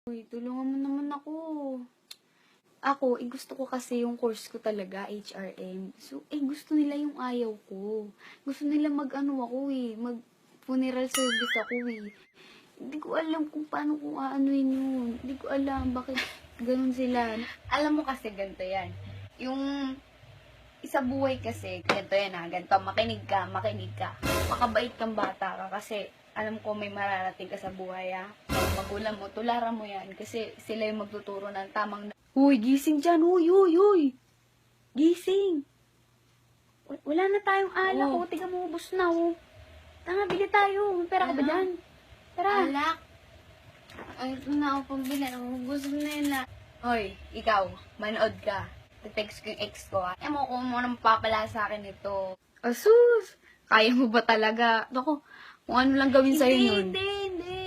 Uy, tulungan mo naman ako. Ako, gusto ko kasi yung course ko talaga, HRM. So, gusto nila yung ayaw ko. Gusto nila mag-funeral service ako eh. Hindi ko alam kung paano kung aanuin yun. Hindi ko alam bakit ganun sila. Alam mo kasi ganito yan. Yung isa buhay kasi, ganito yan ha, ganito, makinig ka. Makabait kang bata ka kasi alam ko may mararating ka sa buhay ha. Mga magulang mo, tularan mo yan kasi sila yung magtuturo ng tamang. Uy, gising dyan. Uy. Gising. Wala na tayong alak. Oh. Tiga mo, ubos na. Tanga, bili tayo. May pera ka ba Ano? dyan? Tara. Alak. Ay, ito na ako pambili. Gusto na yun na. Hoy, ikaw, manood ka. Text ko yung ex ko ha. Ewan ko mo nang papala sa akin ito. Asus! Kaya mo ba talaga? Ako, kung ano lang gawin sa'yo nun. Hindi.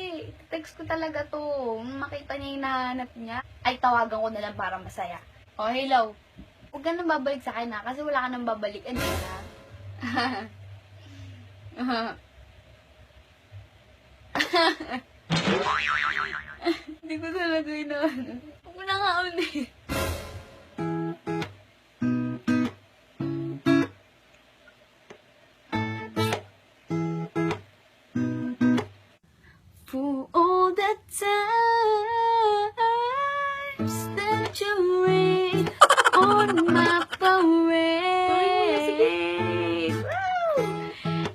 Text ko talaga to. Nung makita niya yung nahanap niya, ay tawagan ko na lang para masaya. Oh, hello. Huwag ka nang babalik sa akin ha, kasi wala ka nang babalikan ha. Hindi ko talaga inaano. Huwag mo na nga ulit. For all the times that you rain on my parade.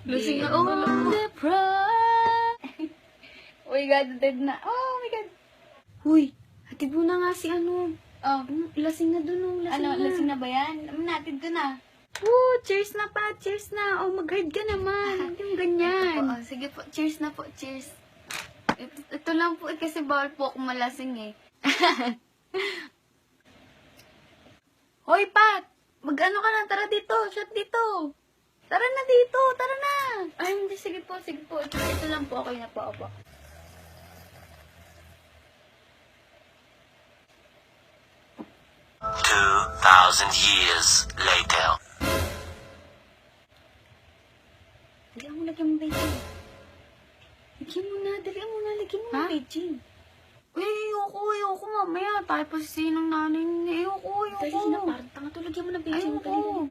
Lasing na all ako. the pride. Oh my God, dead na. Oh my God. Huy, hatid mo na nga si ano. Oh, Lasing na dun, lasing na ba yan? Natid ko na. Cheers na pa, cheers na. Mag-hard ka naman. Hindi mo ganyan. Oh, sige po, cheers na po, cheers. Ito lang po kasi bawal po ako malasing eh. Hoy, Pat! Mag-ano ka na? Tara dito, shot dito. Tara na dito, tara na. Ay, hindi, sige po. Ito lang po, okay na po, opo. Years later. Dalihan mo, lagyan mo beijing. Lagyan mo na, lagyan mo Ha? na beijing. Uy, ayoko mamaya. Tayo pa si sinong nanay niya. Ayoko. Dali na, parang tanga to, lagyan mo na beijing. Ayoko.